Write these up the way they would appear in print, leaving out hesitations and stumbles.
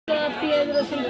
পেঁয়াজ রসুন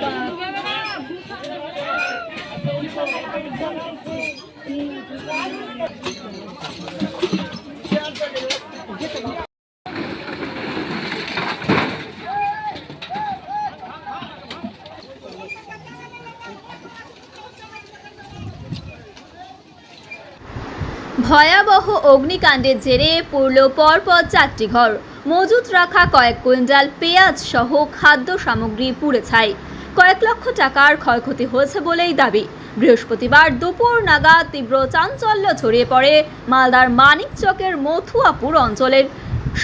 ভয়াবহ অগ্নিকাণ্ডের জেরে পুড়ল পরপর 4টি ঘর। মজুত রাখা কয়েক কুইন্টাল পেঁয়াজ সহ খাদ্য সামগ্রী পুড়ে ছাই। কয়েক লক্ষ টাকার ক্ষয়ক্ষতি হয়েছে বলেই দাবি। বৃহস্পতিবার দুপুর নাগাদ তীব্র চাঞ্চল্য ছড়িয়ে পড়ে মালদার মানিকচকের মথুয়াপুর অঞ্চলের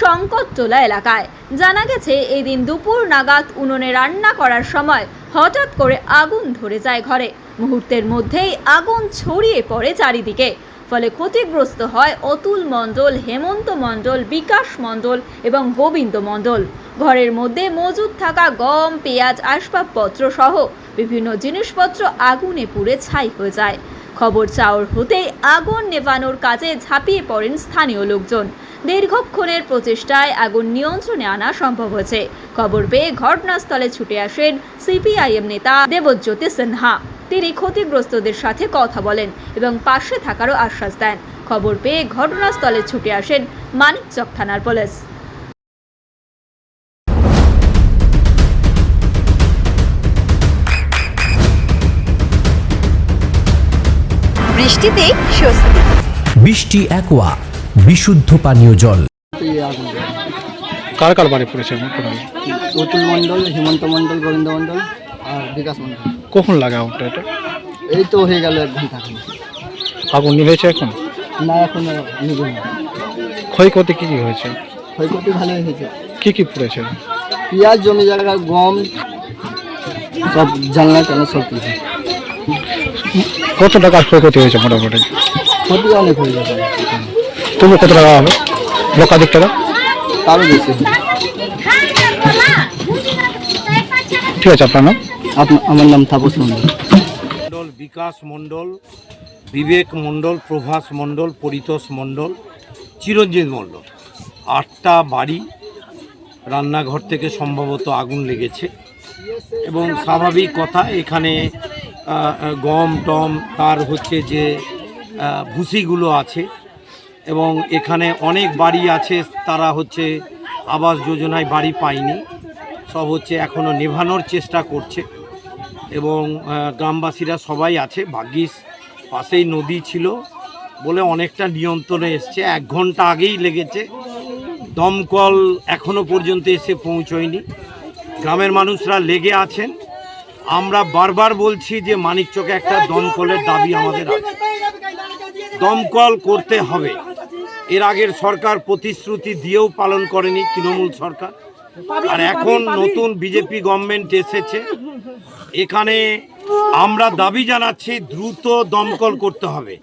সংকটটোলা এলাকায়। জানা গেছে, এই দিন দুপুর নাগাদ উনুনে রান্না করার সময় হঠাৎ করে আগুন ধরে যায় ঘরে। মুহূর্তের মধ্যেই আগুন ছড়িয়ে পড়ে চারিদিকে। ফলে ক্ষতিগ্রস্ত হয় অতুল মণ্ডল, হেমন্ত মণ্ডল, বিকাশ মণ্ডল এবং গোবিন্দ মণ্ডল। ঘরের মধ্যে মজুদ থাকা গম, পেঁয়াজ, আসবাবপত্র সহ বিভিন্ন জিনিসপত্র আগুনে পুড়ে ছাই হয়ে যায়। খবর চাউর হতেই আগুন নেভানোর কাজে ঝাঁপিয়ে পড়েন স্থানীয় লোকজন। দীর্ঘক্ষণের প্রচেষ্টায় আগুন নিয়ন্ত্রণে আনা সম্ভব হয়েছে। খবর পেয়ে ঘটনাস্থলে ছুটে আসেন সিপিআইএম নেতা দেবজ্যোতি সিনহা। তিনি ক্ষতিগ্রস্তদের সাথে কথা বলেন এবং পাশে থাকারও আশ্বাস দেন। খবর পেয়ে ঘটনাস্থলে ছুটে আসেন মানিকচক থানার পুলিশ। বৃষ্টিতে স্বস্তি। বৃষ্টি অ্যাকোয়া বিশুদ্ধ পানীয় জল। কার কার বাড়ি পড়েছে? অতুল মণ্ডল, হেমন্ত মণ্ডল, গোবিন্দ মণ্ডল আর বিকাশ মণ্ডল। কখন লাগা ওটা? এটা এই তো হয়ে গেল 1 ঘন্টা। আগুন নিভেছে এখন? না, এখন নিবে না। ক্ষয়ক্ষতি কি কি হয়েছে? ক্ষয়ক্ষতি ভালোই হয়েছে। কি কি পড়েছে? পেঁয়াজ, জমি জায়গা, গম, সব জানলা টানলা সব কিছু। কত টাকার ক্ষয়ক্ষতি হয়েছে মোটামুটি? ক্ষতি অনেক হয়ে যাবে। তবু কত টাকা হবে? লক্ষাধিক টাকা? তারও বেশি। ঠিক আছে, আপনার নাম? আমার নাম তাপস মণ্ডল। বিকাশ মণ্ডল, বিবেক মণ্ডল, প্রভাস মণ্ডল, পরিতোষ মণ্ডল, চিরঞ্জিত মণ্ডল। 8টা বাড়ি, রান্নাঘর থেকে সম্ভবত আগুন লেগেছে এবং স্বাভাবিক কথা, এখানে গম টম তার হচ্ছে যে ভুসিগুলো আছে এবং এখানে অনেক বাড়ি আছে, তারা হচ্ছে আবাস যোজনায় বাড়ি পায়নি, সব হচ্ছে এখনও নেভানোর চেষ্টা করছে এবং গ্রামবাসীরা সবাই আছে। ভাগ্যিস পাশেই নদী ছিল বলে অনেকটা নিয়ন্ত্রণে এসছে। 1 ঘন্টা আগেই লেগেছে। দমকল এখনও পর্যন্ত এসে পৌঁছয়নি। গ্রামের মানুষরা লেগে আছেন। আমরা বারবার বলছি যে মানিকচকে একটা দমকলের দাবি আমাদের আছে, দমকল করতে হবে। এর আগের সরকার প্রতিশ্রুতি দিয়েও পালন করেনি, তৃণমূল সরকার। আর এখন নতুন বিজেপি গভর্নমেন্ট এসেছে, এখানে আমরা দাবি জানাচ্ছি দ্রুত দমকল করতে হবে।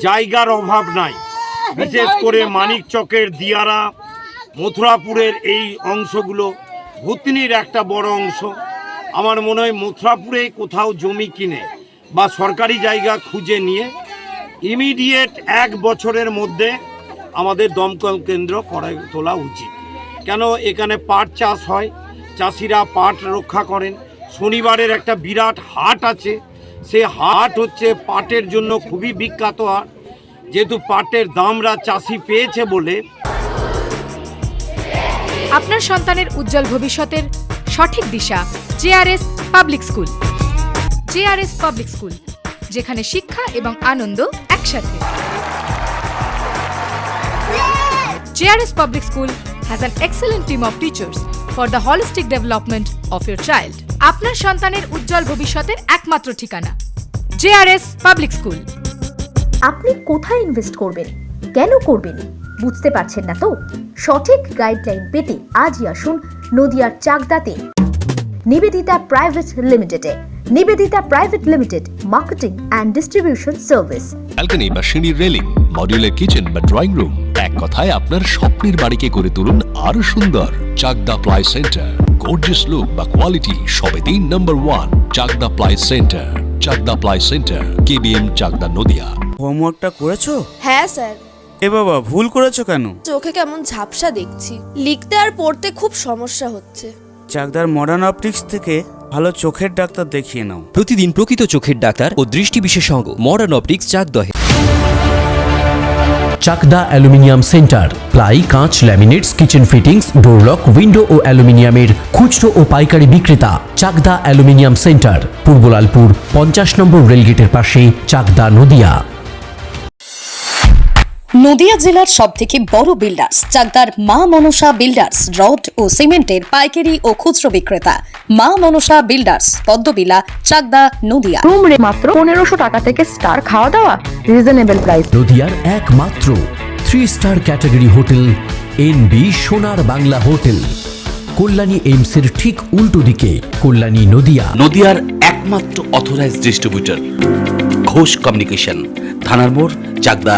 জায়গার অভাব নাই, বিশেষ করে মানিকচকের দিয়ারা, মথুরাপুরের এই অংশগুলো, ভুতনির একটা বড় অংশ। আমার মনে হয় মথুরাপুরে কোথাও জমি কিনে বা সরকারি জায়গা খুঁজে নিয়ে ইমিডিয়েট 1 বছরের মধ্যে আমাদের দমকল কেন্দ্র করে তোলা উচিত। কেন এখানে পাট চাষ হয়, চাষিরা পাট রক্ষা করেন। শনিবারের একটা বিরাট হাট আছে, সে হাট হচ্ছে পাটের জন্য খুবই বিখ্যাত হাট, যেহেতু পাটের দামরা চাষি পেয়েছে বলে। আপনার সন্তানের উজ্জ্বল ভবিষ্যতের সঠিক দিশা JRS public school. JRS public school, যেখানে শিক্ষা এবং আনন্দ একসাথে। JRS public school has an excellent team of teachers for the holistic development of your child. আপনার সন্তানের উজ্জ্বল ভবিষ্যতের একমাত্র ঠিকানা জেআরএস পাবলিক স্কুল। আপনি কোথায় ইনভেস্ট করবেন, কেন করবেন, বুঝতে পারছেন না তো? সঠিক গাইডলাইন পেতে আজই আসুন নদিয়ার চাকদাতে নিবেদিতা প্রাইভেট লিমিটেডে। Nivedita private limited, marketing and distribution service. Balcony বা সিঁড়ির রেলিং, মডিউলার কিচেন বা ড্রয়িং রুম, এক কথায় আপনার স্বপ্নের বাড়িকে করে তুলুন আরো সুন্দর। Chakda ply centre, gorgeous look বা কোয়ালিটি সবেতেই number 1। Chakda ply centre, Chakda ply centre, KBM, Chakda, Nadia. হোমওয়ার্কটা করেছো? হ্যাঁ স্যার। এ বাবা, ভুল করেছো কেন? চোখে কেমন ঝাপসা দেখছি, লিখতে আর পড়তে খুব সমস্যা হচ্ছে। চাকদার মডার্ন অপটিক্স থেকে ভালো চোখের ডাক্তার দেখিয়ে নাও। প্রতিদিন প্রকৃত চোখের ডাক্তার ও দৃষ্টি বিশেষজ্ঞ মডার্ন অপটিক্স চাকদহে। চাকদা অ্যালুমিনিয়াম সেন্টার, প্লাই, কাঁচ, laminates, kitchen fittings, door lock, window ও অ্যালুমিনিয়ামের খুচরো ও পাইকারি বিক্রেতা। Chakda aluminium centre, Purbalalpur 50 number রেলগেটের পাশে, চাকদা, নদিয়া। নদিয়া জেলার সবথেকে বড় বিল্ডার্স চাকদার মা মনসা বিল্ডার্স, রড ও সিমেন্টের পাইকারি ও খুচরো বিক্রেতা। মা মনসা বিল্ডার্স, পদ্মবিলা, চাকদা, নদিয়া। রুম রে মাত্র 1500 টাকা থেকে স্টার, খাওয়া দাওয়া রিজনেবল প্রাইস। নদিয়ার একমাত্র 3 স্টার ক্যাটাগরি হোটেল এনবি সোনার বাংলা হোটেল, কল্যাণী এইমসের ঠিক উল্টো দিকে, কল্যাণী, নদিয়া। নদিয়ার একমাত্র অথরাইজড ডিস্ট্রিবিউটর ঘোষ কমিউনিকেশন, থানার মোড়, চাকদা।